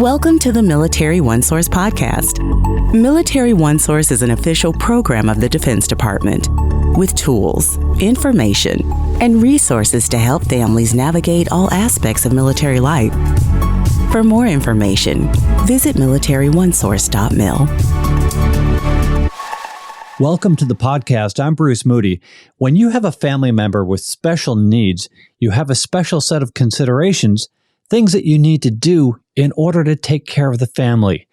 Welcome to the Military OneSource podcast. Military OneSource is an official program of the Defense Department with tools, information, and resources to help families navigate all aspects of military life. For more information, visit MilitaryOneSource.mil. Welcome to the podcast. I'm Bruce Moody. When you have a family member with special needs, you have a special set of considerations, things that you need to do in order to take care of the family.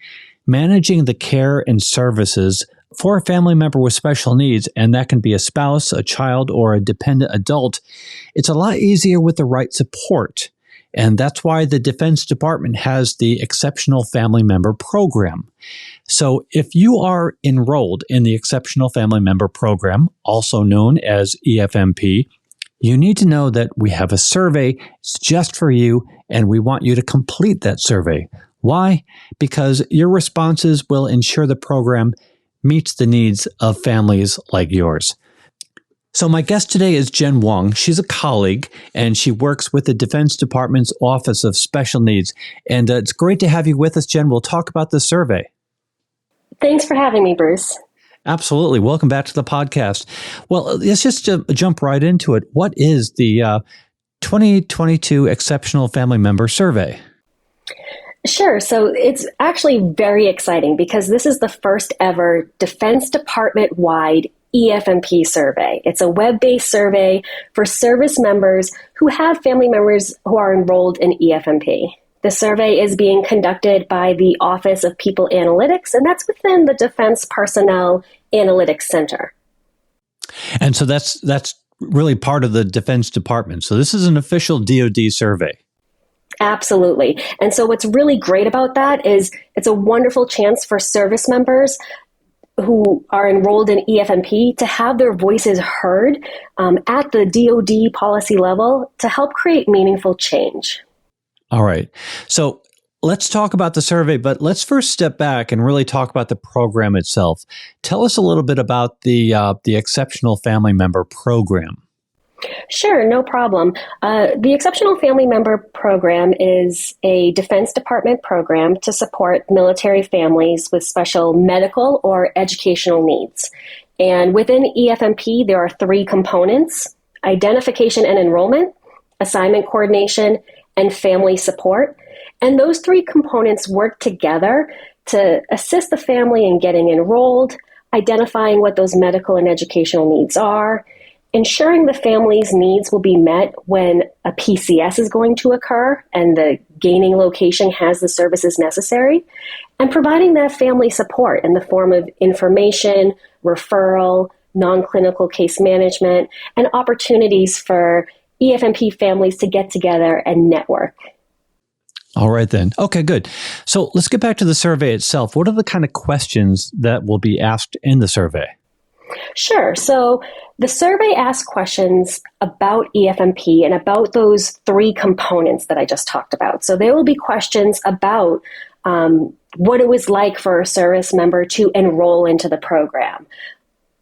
Managing the care and services for a family member with special needs, and that can be a spouse, a child, or a dependent adult, it's a lot easier with the right support. And that's why the Defense Department has the Exceptional Family Member Program. So if you are enrolled in the Exceptional Family Member Program, also known as EFMP, you need to know that we have a survey. It's just for you, and we want you to complete that survey. Why? Because your responses will ensure the program meets the needs of families like yours. So my guest today is Jen Wong. She's a colleague, and she works with the Defense Department's Office of Special Needs. And it's great to have you with us, Jen. We'll talk about the survey. Thanks for having me, Bruce. Absolutely. Welcome back to the podcast. Well, let's just jump right into it. What is the 2022 Exceptional Family Member Survey? Sure. So it's actually very exciting because this is the first ever Defense Department-wide EFMP survey. It's a web-based survey for service members who have family members who are enrolled in EFMP. The survey is being conducted by the Office of People Analytics, and that's within the Defense Personnel Analytics Center. And so that's really part of the Defense Department. So this is an official DoD survey. Absolutely. And so what's really great about that is it's a wonderful chance for service members who are enrolled in EFMP to have their voices heard at the DoD policy level to help create meaningful change. All right. So let's talk about the survey, but let's first step back and really talk about the program itself. Tell us a little bit about the Exceptional Family Member Program. Sure, no problem. The Exceptional Family Member Program is a Defense Department program to support military families with special medical or educational needs. And within EFMP, there are three components: identification and enrollment, assignment coordination, and family support. And those three components work together to assist the family in getting enrolled, identifying what those medical and educational needs are, ensuring the family's needs will be met when a PCS is going to occur and the gaining location has the services necessary, and providing that family support in the form of information, referral, non-clinical case management, and opportunities for EFMP families to get together and network. All right, then. Okay, good. So let's get back to the survey itself. What are the kind of questions that will be asked in the survey? Sure. So the survey asks questions about EFMP and about those three components that I just talked about. So there will be questions about what it was like for a service member to enroll into the program.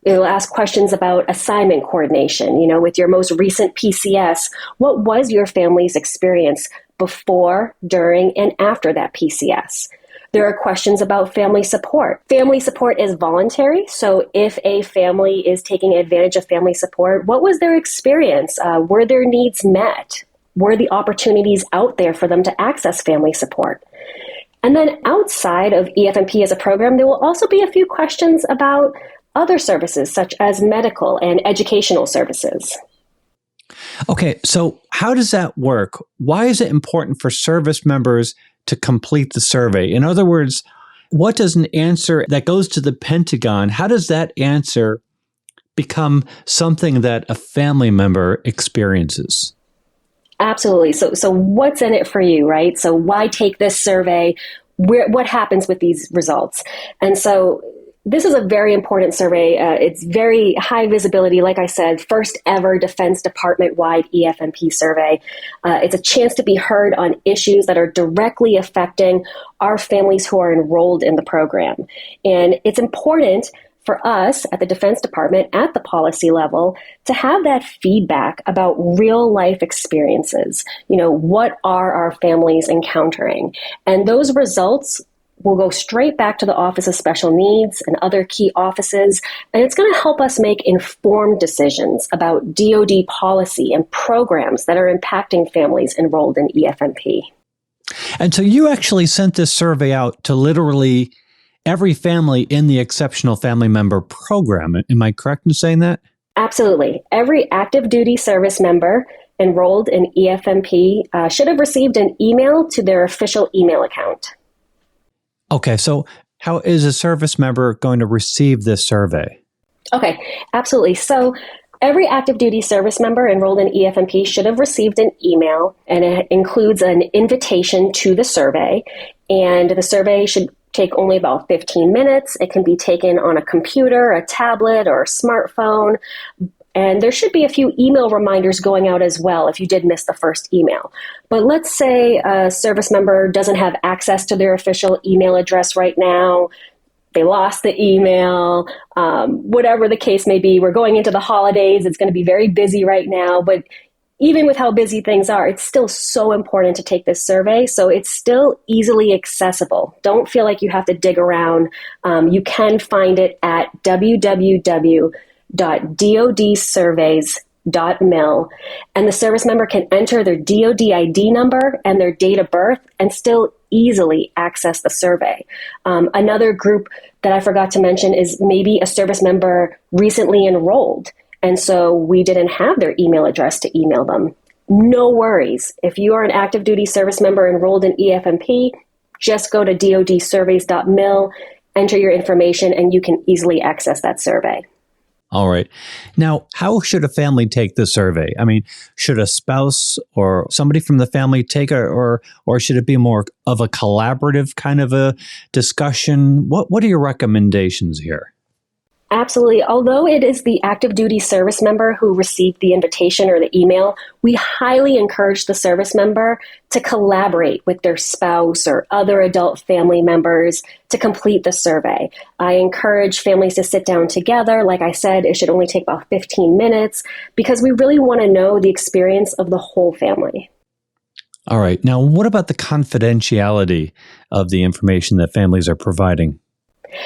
It will ask questions about assignment coordination. With your most recent PCS, what was your family's experience before, during, and after that PCS? There are questions about family support. Family support is voluntary, so if a family is taking advantage of family support, what was their experience? Were their needs met? Were the opportunities out there for them to access family support? And then outside of EFMP as a program, there will also be a few questions about other services such as medical and educational services. Okay, so how does that work? Why is it important for service members to complete the survey? In other words, what does an answer that goes to the Pentagon, how does that answer become something that a family member experiences? Absolutely. So what's in it for you, right? So why take this survey? What happens with these results? And so this is a very important survey. It's very high visibility. Like I said, first ever Defense Department-wide EFMP survey. It's a chance to be heard on issues that are directly affecting our families who are enrolled in the program. And it's important for us at the Defense Department at the policy level to have that feedback about real life experiences. What are our families encountering? And those results will go straight back to the Office of Special Needs and other key offices, and it's going to help us make informed decisions about DoD policy and programs that are impacting families enrolled in EFMP. And so you actually sent this survey out to literally every family in the Exceptional Family Member Program. Am I correct in saying that? Absolutely. Every active duty service member enrolled in EFMP should have received an email to their official email account. Okay, so how is a service member going to receive this survey? Okay, absolutely. So every active duty service member enrolled in EFMP should have received an email, and it includes an invitation to the survey. And the survey should take only about 15 minutes. It can be taken on a computer, a tablet, or a smartphone. And there should be a few email reminders going out as well if you did miss the first email. But let's say a service member doesn't have access to their official email address right now. They lost the email, whatever the case may be. We're going into the holidays. It's going to be very busy right now. But even with how busy things are, it's still so important to take this survey. So it's still easily accessible. Don't feel like you have to dig around. You can find it at www.dodsurveys.mil, and the service member can enter their DoD ID number and their date of birth and still easily access the survey. Another group that I forgot to mention is maybe a service member recently enrolled, and so we didn't have their email address to email them. No worries. If you are an active duty service member enrolled in EFMP, just go to dodsurveys.mil, enter your information, and you can easily access that survey. All right. Now, how should a family take the survey? I mean, should a spouse or somebody from the family take it, or should it be more of a collaborative kind of a discussion? What are your recommendations here? Absolutely. Although it is the active duty service member who received the invitation or the email, we highly encourage the service member to collaborate with their spouse or other adult family members to complete the survey. I encourage families to sit down together. Like I said, it should only take about 15 minutes because we really want to know the experience of the whole family. All right. Now, what about the confidentiality of the information that families are providing?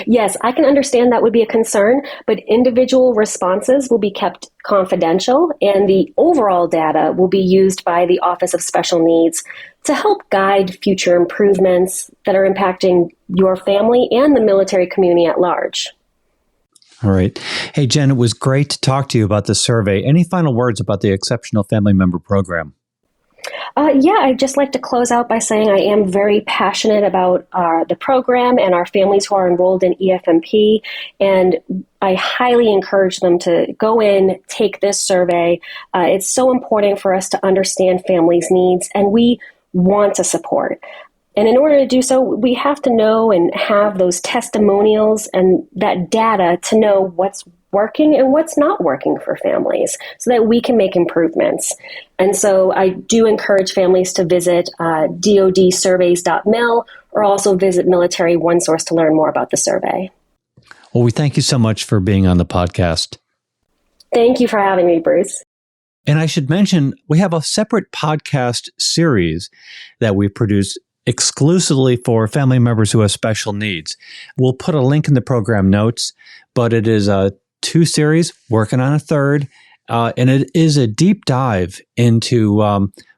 Yes, I can understand that would be a concern, but individual responses will be kept confidential, and the overall data will be used by the Office of Special Needs to help guide future improvements that are impacting your family and the military community at large. All right. Hey, Jen, it was great to talk to you about the survey. Any final words about the Exceptional Family Member Program? I'd just like to close out by saying I am very passionate about the program and our families who are enrolled in EFMP, and I highly encourage them to go in, take this survey. It's so important for us to understand families' needs, and we want to support. And in order to do so, we have to know and have those testimonials and that data to know what's working and what's not working for families so that we can make improvements. And so I do encourage families to visit dodsurveys.mil or also visit Military OneSource to learn more about the survey. Well, we thank you so much for being on the podcast. Thank you for having me, Bruce. And I should mention, we have a separate podcast series that we produced exclusively for family members who have special needs. We'll put a link in the program notes, but it is a 2 series, working on a 3rd, and it is a deep dive into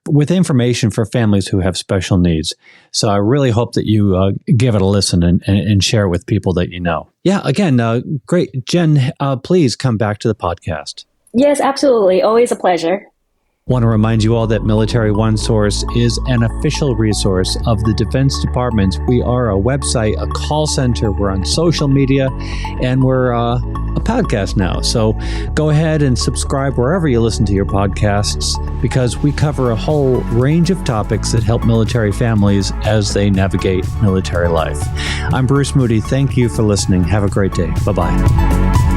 with information for families who have special needs. So I really hope that you give it a listen and share it with people that you know. Yeah, again, great. Jen, please come back to the podcast. Yes, absolutely. Always a pleasure. Want to remind you all that Military OneSource is an official resource of the Defense Department. We are a website, a call center, we're on social media, and we're a podcast now. So go ahead and subscribe wherever you listen to your podcasts, because we cover a whole range of topics that help military families as they navigate military life. I'm Bruce Moody. Thank you for listening. Have a great day. Bye-bye.